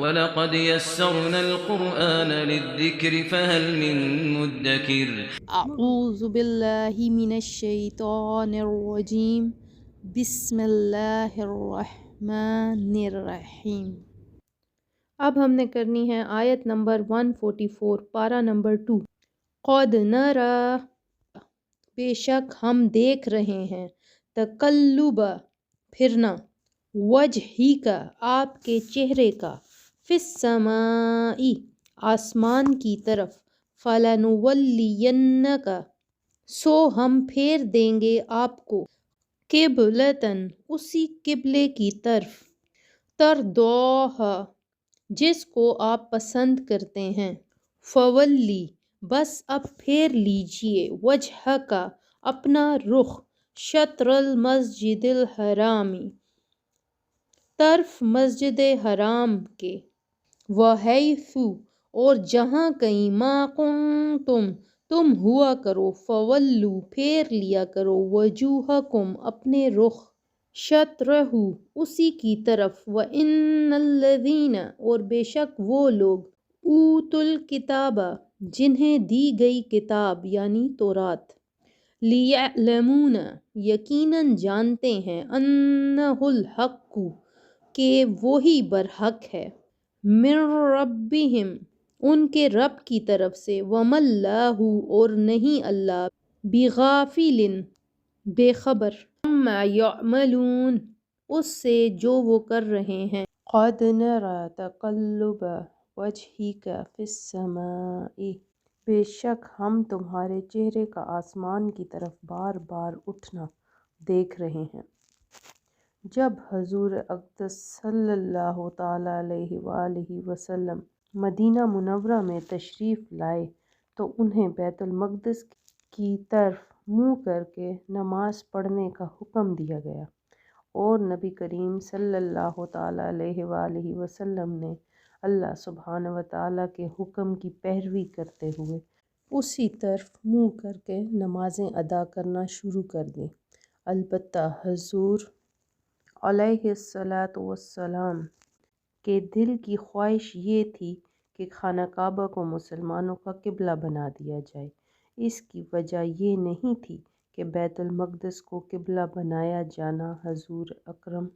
وَلَقَدْ يَسَّرْنَا الْقُرْآنَ لِلذِّكْرِ فَهَلْ مِن مُّدَّكِرٍ اعوذ باللہ من الشیطان الرجیم بسم اللہ الرحمن الرحیم۔ اب ہم نے کرنی ہے آیت نمبر 144 پارہ نمبر 2۔ قد نرى، بے شک ہم دیکھ رہے ہیں، تقلب پھرنا، وجہی کا آپ کے چہرے کا، فی السماء آسمان کی طرف، فَلَنُوَلِّيَنَّكَ سو ہم پھیر دیں گے آپ کو، قبلۃً اسی قبلے کی طرف، ترضاھا جس کو آپ پسند کرتے ہیں، فولی بس اب پھیر لیجئے، وجہک اپنا رخ، شطر المسجد الحرام طرف مسجد حرام کے، وحیث اور جہاں کہیں، ما کنتم تم ہوا کرو، فولو پھیر لیا کرو، وجوہکم اپنے رخ، شطرہ اسی کی طرف، وَإِنَّ الَّذِينَ اور بے شک وہ لوگ، اوتوا الکتاب جنہیں دی گئی کتاب یعنی تورات، لِيَعْلَمُونَ یقیناً جانتے ہیں، أَنَّهُ الْحَقُّ کہ وہی برحق ہے، من ربہم ان کے رب کی طرف سے، وَمَا اللَّهُ اور نہیں اللہ، بِغَافِلٍ بے خبر، عَمَّا يَعْمَلُونَ اس سے جو وہ کر رہے ہیں۔ قَدْ نَرَى تَقَلُّبَ وَجْهِكَ فِي السَّمَاءِ بے شک ہم تمہارے چہرے کا آسمان کی طرف بار بار اٹھنا دیکھ رہے ہیں۔ جب حضور اقدس صلی اللہ تعالیٰ علیہ وآلہ وسلم مدینہ منورہ میں تشریف لائے تو انہیں بیت المقدس کی طرف منہ کر کے نماز پڑھنے کا حکم دیا گیا، اور نبی کریم صلی اللہ تعالیٰ علیہ وآلہ وسلم نے اللہ سبحانہ وتعالیٰ کے حکم کی پیروی کرتے ہوئے اسی طرف منہ کر کے نمازیں ادا کرنا شروع کر دیں۔ البتہ حضور علیہ الصلاۃ والسلام کے دل کی خواہش یہ تھی کہ خانہ کعبہ کو مسلمانوں کا قبلہ بنا دیا جائے۔ اس کی وجہ یہ نہیں تھی کہ بیت المقدس کو قبلہ بنایا جانا حضور اکرم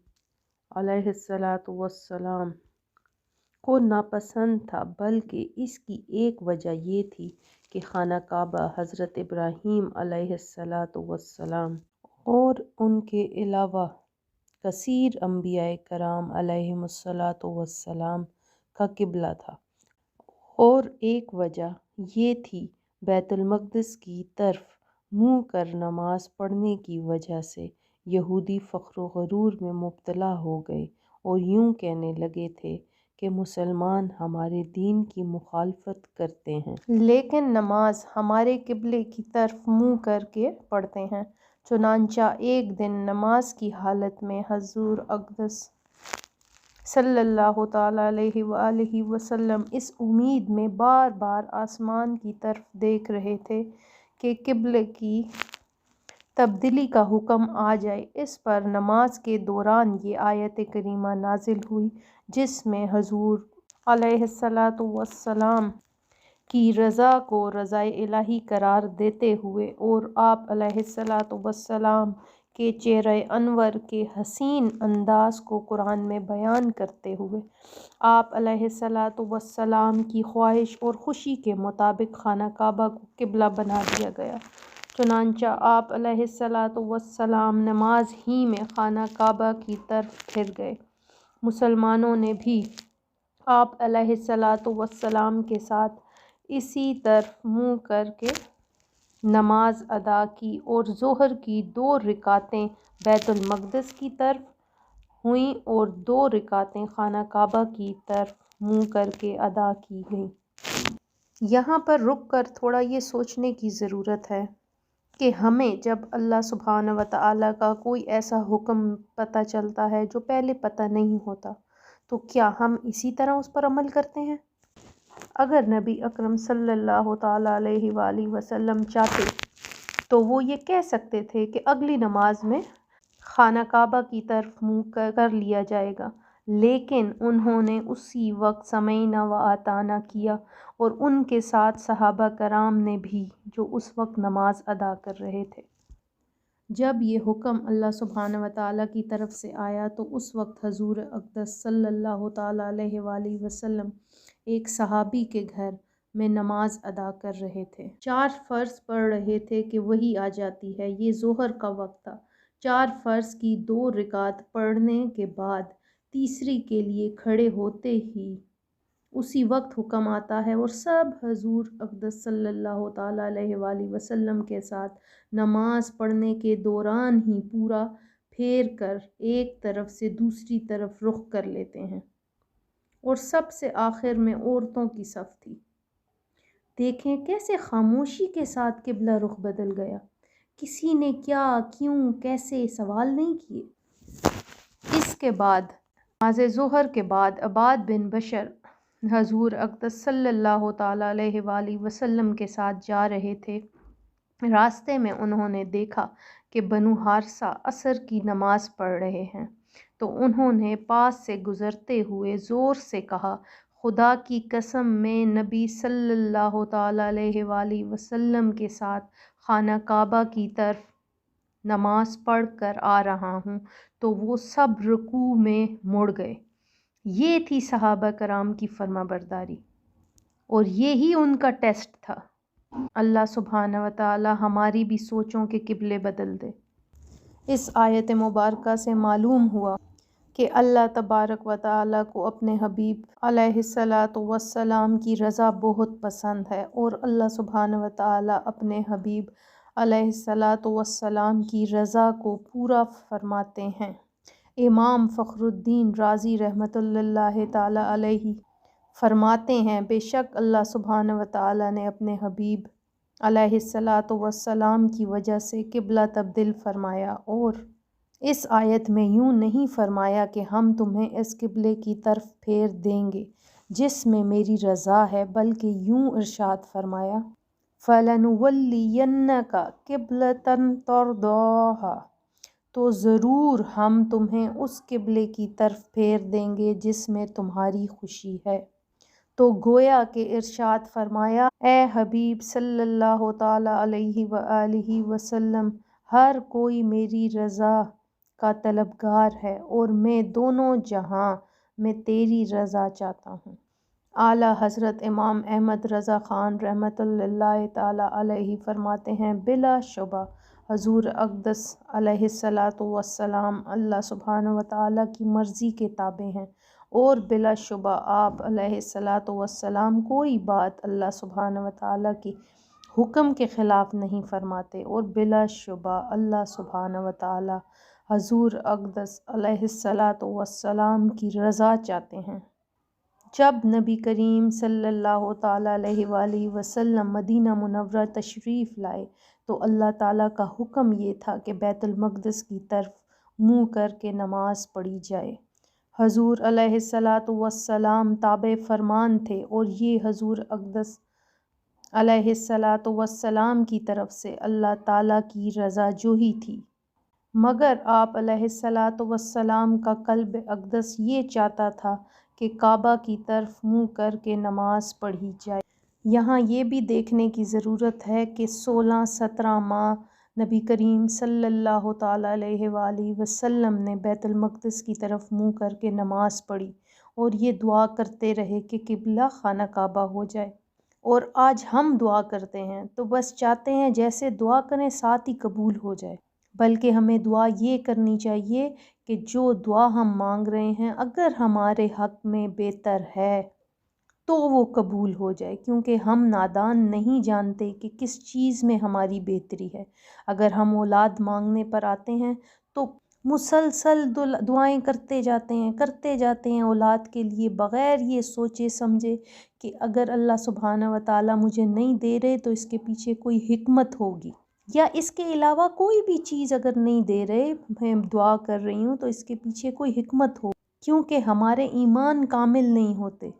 علیہ الصلاۃ والسلام کو ناپسند تھا، بلکہ اس کی ایک وجہ یہ تھی کہ خانہ کعبہ حضرت ابراہیم علیہ الصلاۃ والسلام اور ان کے علاوہ کثیر انبیاء کرام علیہم الصلاۃ والسلام کا قبلہ تھا، اور ایک وجہ یہ تھی بیت المقدس کی طرف منہ کر نماز پڑھنے کی وجہ سے یہودی فخر و غرور میں مبتلا ہو گئے اور یوں کہنے لگے تھے کہ مسلمان ہمارے دین کی مخالفت کرتے ہیں، لیکن نماز ہمارے قبلے کی طرف منہ کر کے پڑھتے ہیں۔ چنانچہ ایک دن نماز کی حالت میں حضور اقدس صلی اللہ تعالیٰ علیہ وآلہ وسلم اس امید میں بار بار آسمان کی طرف دیکھ رہے تھے کہ قبلے کی تبدیلی کا حکم آ جائے۔ اس پر نماز کے دوران یہ آیت کریمہ نازل ہوئی، جس میں حضور علیہ الصلاۃ والسلام کی رضا کو رضائے الہی قرار دیتے ہوئے اور آپ علیہ الصلاۃ والسلام کے چہرہ انور کے حسین انداز کو قرآن میں بیان کرتے ہوئے آپ علیہ الصلاۃ والسلام کی خواہش اور خوشی کے مطابق خانہ کعبہ کو قبلہ بنا دیا گیا۔ چنانچہ آپ علیہ الصلاۃ والسلام نماز ہی میں خانہ کعبہ کی طرف پھر گئے۔ مسلمانوں نے بھی آپ علیہ الصلاۃ والسلام کے ساتھ اسی طرف منہ کر کے نماز ادا کی، اور ظہر کی 2 رکعتیں بیت المقدس کی طرف ہوئیں اور 2 رکعتیں خانہ کعبہ کی طرف منہ کر کے ادا کی گئیں۔ یہاں پر رک کر تھوڑا یہ سوچنے کی ضرورت ہے کہ ہمیں جب اللہ سبحانہ وتعالیٰ کا کوئی ایسا حکم پتہ چلتا ہے جو پہلے پتہ نہیں ہوتا، تو کیا ہم اسی طرح اس پر عمل کرتے ہیں؟ اگر نبی اکرم صلی اللہ تعالیٰ علیہ وآلہ وسلم چاہتے تو وہ یہ کہہ سکتے تھے کہ اگلی نماز میں خانہ کعبہ کی طرف منہ کر لیا جائے گا، لیکن انہوں نے اسی وقت سمعنا و اطعنا کیا، اور ان کے ساتھ صحابہ کرام نے بھی جو اس وقت نماز ادا کر رہے تھے۔ جب یہ حکم اللہ سبحانہ و تعالیٰ کی طرف سے آیا تو اس وقت حضور اقدس صلی اللہ تعالیٰ علیہ وآلہ وسلم ایک صحابی کے گھر میں نماز ادا کر رہے تھے۔ 4 فرض پڑھ رہے تھے کہ وحی آ جاتی ہے۔ یہ ظہر کا وقت تھا۔ 4 فرض کی 2 رکعت پڑھنے کے بعد تیسری کے لیے کھڑے ہوتے ہی اسی وقت حکم آتا ہے، اور سب حضور اقدس صلی اللہ تعالیٰ علیہ وآلہ وسلم کے ساتھ نماز پڑھنے کے دوران ہی پورا پھیر کر ایک طرف سے دوسری طرف رخ کر لیتے ہیں، اور سب سے آخر میں عورتوں کی صف تھی۔ دیکھیں کیسے خاموشی کے ساتھ قبلہ رخ بدل گیا، کسی نے کیا، کیوں، کیسے سوال نہیں کیے۔ اس کے بعد نماز ظہر کے بعد عباد بن بشر حضور اقدس صلی اللہ تعالیٰ علیہ وآلہ وسلم کے ساتھ جا رہے تھے۔ راستے میں انہوں نے دیکھا کہ بنو حارثہ عصر کی نماز پڑھ رہے ہیں، تو انہوں نے پاس سے گزرتے ہوئے زور سے کہا، خدا کی قسم میں نبی صلی اللہ تعالیٰ علیہ وآلہ وسلم کے ساتھ خانہ کعبہ کی طرف نماز پڑھ کر آ رہا ہوں، تو وہ سب رکوع میں مڑ گئے۔ یہ تھی صحابہ کرام کی فرما برداری، اور یہی ان کا ٹیسٹ تھا۔ اللہ سبحانہ و تعالی ہماری بھی سوچوں کے قبلے بدل دے۔ اس آیت مبارکہ سے معلوم ہوا کہ اللہ تبارک و تعالی کو اپنے حبیب علیہ الصلاۃ والسلام کی رضا بہت پسند ہے، اور اللہ سبحانہ و تعالی اپنے حبیب علیہ الصلاۃ والسلام کی رضا کو پورا فرماتے ہیں۔ امام فخر الدین رازی رحمۃ اللہ تعالی علیہ فرماتے ہیں، بے شک اللہ سبحانہ و تعالی نے اپنے حبیب علیہ الصلاۃ والسلام کی وجہ سے قبلہ تبدیل فرمایا، اور اس آیت میں یوں نہیں فرمایا کہ ہم تمہیں اس قبلے کی طرف پھیر دیں گے جس میں میری رضا ہے، بلکہ یوں ارشاد فرمایا، فَلَنُوَلِّيَنَّكَ قِبْلَةً تَرْضَاهَا، تو ضرور ہم تمہیں اس قبلے کی طرف پھیر دیں گے جس میں تمہاری خوشی ہے۔ تو گویا کہ ارشاد فرمایا، اے حبیب صلی اللہ تعالی علیہ وآلہ وسلم، ہر کوئی میری رضا کا طلبگار ہے، اور میں دونوں جہاں میں تیری رضا چاہتا ہوں۔ اعلیٰ حضرت امام احمد رضا خان رحمۃ اللہ تعالی علیہ فرماتے ہیں، بلا شبہ حضور اقدس علیہ الصلاۃ والسلام اللہ سبحانہ و تعالی کی مرضی کے تابع ہیں، اور بلا شبہ آپ علیہ الصلاۃ والسلام کوئی بات اللہ سبحانہ و تعالی کے حکم کے خلاف نہیں فرماتے، اور بلا شبہ اللہ سبحانہ و تعالی حضور اقدس علیہ الصلاۃ والسلام کی رضا چاہتے ہیں۔ جب نبی کریم صلی اللہ تعالیٰ علیہ وآلہ وسلم مدینہ منورہ تشریف لائے تو اللہ تعالیٰ کا حکم یہ تھا کہ بیت المقدس کی طرف منہ کر کے نماز پڑھی جائے۔ حضور علیہ الصلاۃ والسلام تابع فرمان تھے، اور یہ حضور اقدس علیہ الصلاۃ والسلام کی طرف سے اللہ تعالیٰ کی رضا جوئی تھی، مگر آپ علیہ الصلاۃ والسلام کا قلب اقدس یہ چاہتا تھا کہ کعبہ کی طرف منہ کر کے نماز پڑھی جائے۔ یہاں یہ بھی دیکھنے کی ضرورت ہے کہ 16-17 ماہ نبی کریم صلی اللہ تعالیٰ علیہ وآلہ وسلم نے بیت المقدس کی طرف منہ کر کے نماز پڑھی، اور یہ دعا کرتے رہے کہ قبلہ خانہ کعبہ ہو جائے۔ اور آج ہم دعا کرتے ہیں تو بس چاہتے ہیں جیسے دعا کریں ساتھ ہی قبول ہو جائے، بلکہ ہمیں دعا یہ کرنی چاہیے کہ جو دعا ہم مانگ رہے ہیں اگر ہمارے حق میں بہتر ہے تو وہ قبول ہو جائے، کیونکہ ہم نادان نہیں جانتے کہ کس چیز میں ہماری بہتری ہے۔ اگر ہم اولاد مانگنے پر آتے ہیں تو مسلسل دعائیں کرتے جاتے ہیں اولاد کے لیے، بغیر یہ سوچے سمجھے کہ اگر اللہ سبحانہ و تعالیٰ مجھے نہیں دے رہے تو اس کے پیچھے کوئی حکمت ہوگی، یا اس کے علاوہ کوئی بھی چیز اگر نہیں دے رہے، میں دعا کر رہی ہوں تو اس کے پیچھے کوئی حکمت ہو، کیونکہ ہمارے ایمان کامل نہیں ہوتے۔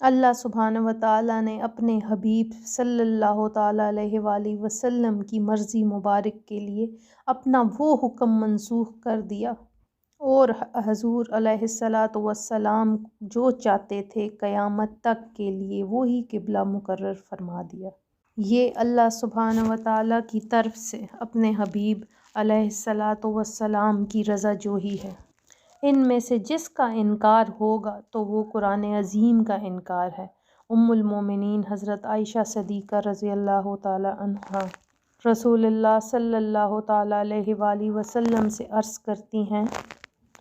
اللہ سبحانہ و تعالیٰ نے اپنے حبیب صلی اللہ تعالیٰ علیہ وآلہ وسلم کی مرضی مبارک کے لیے اپنا وہ حکم منسوخ کر دیا اور حضور علیہ الصلاۃ والسلام جو چاہتے تھے قیامت تک کے لیے وہی قبلہ مقرر فرما دیا۔ یہ اللہ سبحانہ و تعالیٰ کی طرف سے اپنے حبیب علیہ الصلاۃ والسلام کی رضا جوہی ہے۔ ان میں سے جس کا انکار ہوگا تو وہ قرآن عظیم کا انکار ہے۔ ام المومنین حضرت عائشہ صدیقہ رضی اللہ تعالی عنہا رسول اللہ صلی اللہ تعالی علیہ وآلہ وسلم سے عرض کرتی ہیں،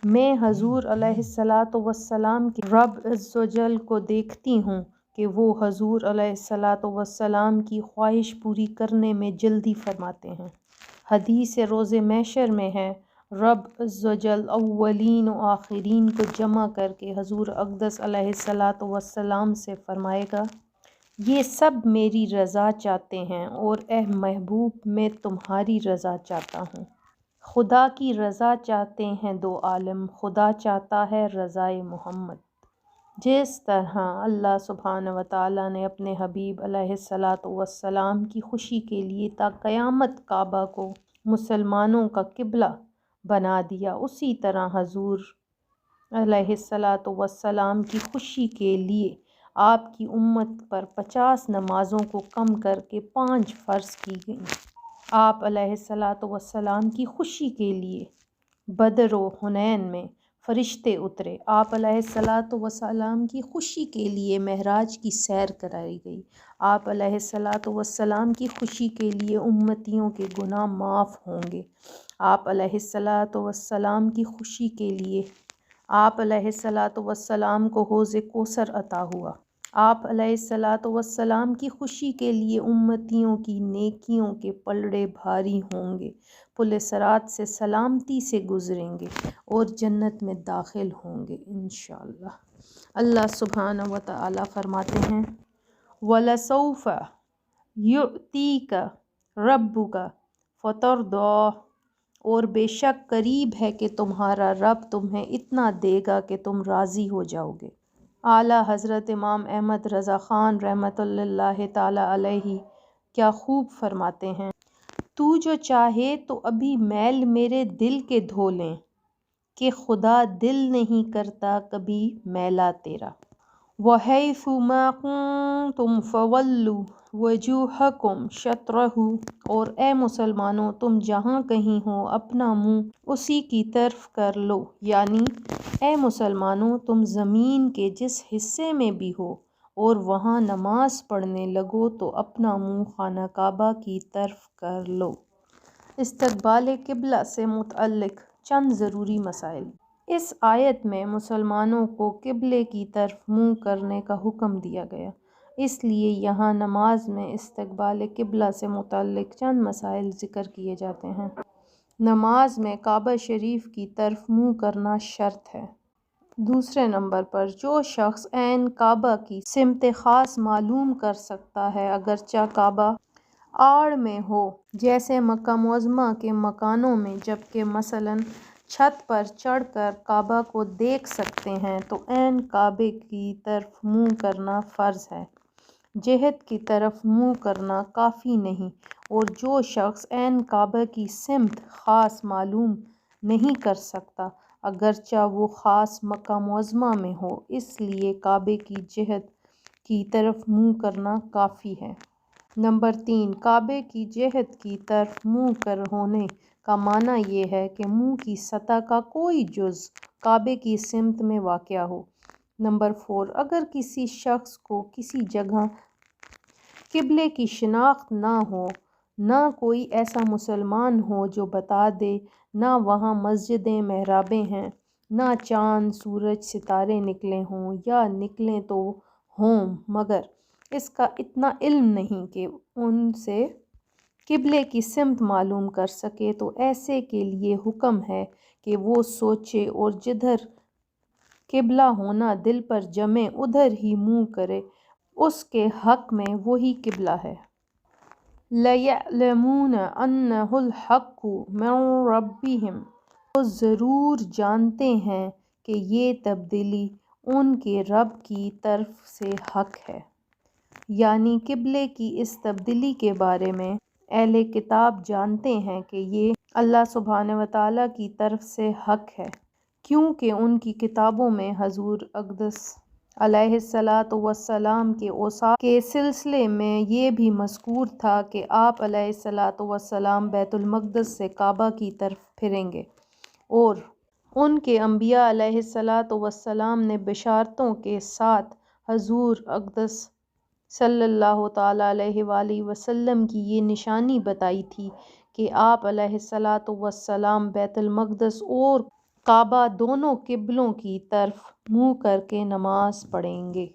میں حضور علیہ الصلاۃ والسلام کے رب عز و جل کو دیکھتی ہوں کہ وہ حضور علیہ الصلاۃ والسلام کی خواہش پوری کرنے میں جلدی فرماتے ہیں۔ حدیث روز محشر میں ہے، رب عز و جل اولین و آخرین کو جمع کر کے حضور اقدس علیہ الصلاۃ والسلام سے فرمائے گا، یہ سب میری رضا چاہتے ہیں اور اے محبوب میں تمہاری رضا چاہتا ہوں۔ خدا کی رضا چاہتے ہیں دو عالم، خدا چاہتا ہے رضائے محمد۔ جس طرح اللہ سبحانہ و تعالیٰ نے اپنے حبیب علیہ الصلاۃ والسلام کی خوشی کے لیے تا قیامت کعبہ کو مسلمانوں کا قبلہ بنا دیا، اسی طرح حضور علیہ الصلاۃ والسلام کی خوشی کے لیے آپ کی امت پر 50 نمازوں کو کم کر کے 5 فرض کی گئیں۔ آپ علیہ الصلاۃ والسلام کی خوشی کے لیے بدر و حنین میں فرشتے اترے، آپ علیہ الصلاۃ والسلام کی خوشی کے لیے معراج کی سیر کرائی گئی، آپ علیہ الصلاۃ والسلام کی خوشی کے لیے امتیوں کے گناہ معاف ہوں گے، آپ علیہ الصلاۃ والسلام کی خوشی کے لیے آپ علیہ الصلاۃ والسلام کو حوض کوثر عطا ہوا، آپ علیہ الصلاۃ والسلام کی خوشی کے لیے امتیوں کی نیکیوں کے پلڑے بھاری ہوں گے، پل صراط سے سلامتی سے گزریں گے اور جنت میں داخل ہوں گے انشاءاللہ۔ اللہ سبحانہ و تعالیٰ فرماتے ہیں، وَلَسَوْفَ يُعْتِيكَ رَبُّكَ فَتَرْضَىٰ، اور بے شک قریب ہے کہ تمہارا رب تمہیں اتنا دے گا کہ تم راضی ہو جاؤ گے۔ اعلیٰ حضرت امام احمد رضا خان رحمۃ اللہ تعالی علیہ کیا خوب فرماتے ہیں، تو جو چاہے تو ابھی میل میرے دل کے دھو لیں کہ خدا دل نہیں کرتا کبھی میلا تیرا۔ وَحَيْثُ مَا كُنتُمْ فَوَلُّوا وُجُوهَكُمْ شَطْرَهُ، اور اے مسلمانوں تم جہاں کہیں ہو اپنا منہ اسی کی طرف کر لو، یعنی اے مسلمانوں تم زمین کے جس حصے میں بھی ہو اور وہاں نماز پڑھنے لگو تو اپنا منہ خانہ کعبہ کی طرف کر لو۔ استقبال قبلہ سے متعلق چند ضروری مسائل۔ اس آیت میں مسلمانوں کو قبلے کی طرف منہ کرنے کا حکم دیا گیا، اس لیے یہاں نماز میں استقبال قبلہ سے متعلق چند مسائل ذکر کیے جاتے ہیں۔ نماز میں کعبہ شریف کی طرف منہ کرنا شرط ہے۔ دوسرے نمبر پر جو شخص عین کعبہ کی سمت خاص معلوم کر سکتا ہے اگرچہ کعبہ آڑ میں ہو، جیسے مکہ معظمہ کے مکانوں میں، جبکہ مثلاً چھت پر چڑھ کر کعبہ کو دیکھ سکتے ہیں، تو عین کعبے کی طرف منہ کرنا فرض ہے، جہت کی طرف منہ کرنا کافی نہیں۔ اور جو شخص عین کعبہ کی سمت خاص معلوم نہیں کر سکتا اگرچہ وہ خاص مکہ معظمہ میں ہو، اس لیے کعبے کی جہت کی طرف منہ کرنا کافی ہے۔ نمبر 3، کعبے کی جہت کی طرف منہ ہونے کا معنی یہ ہے کہ منہ کی سطح کا کوئی جز کعبے کی سمت میں واقع ہو۔ نمبر 4، اگر کسی شخص کو کسی جگہ قبلے کی شناخت نہ ہو، نہ کوئی ایسا مسلمان ہو جو بتا دے، نہ وہاں مسجدیں محرابیں ہیں، نہ چاند سورج ستارے نکلے ہوں یا نکلیں تو ہوں، مگر اس کا اتنا علم نہیں کہ ان سے قبلے کی سمت معلوم کر سکے، تو ایسے کے لیے حکم ہے کہ وہ سوچے اور جدھر قبلہ ہونا دل پر جمے ادھر ہی منہ کرے، اس کے حق میں وہی قبلہ ہے۔ لَيَعْلَمُونَ أَنَّهُ الْحَقُّ مِن رَّبِّهِمْ، وہ ضرور جانتے ہیں کہ یہ تبدیلی ان کے رب کی طرف سے حق ہے، یعنی قبلے کی اس تبدیلی کے بارے میں اہل کتاب جانتے ہیں کہ یہ اللہ سبحانہ و تعالیٰ کی طرف سے حق ہے۔ کیونکہ ان کی کتابوں میں حضور اقدس علیہ الصلاۃ والسلام کے اوصاف کے سلسلے میں یہ بھی مذکور تھا کہ آپ علیہ الصلاۃ والسلام بیت المقدس سے کعبہ کی طرف پھریں گے، اور ان کے انبیاء علیہ الصلاۃ والسلام نے بشارتوں کے ساتھ حضور اقدس صلی اللہ تعالیٰ علیہ وآلہ وسلم کی یہ نشانی بتائی تھی کہ آپ علیہ الصلاۃ والسلام بیت المقدس اور کعبہ دونوں قبلوں کی طرف منہ کر کے نماز پڑھیں گے۔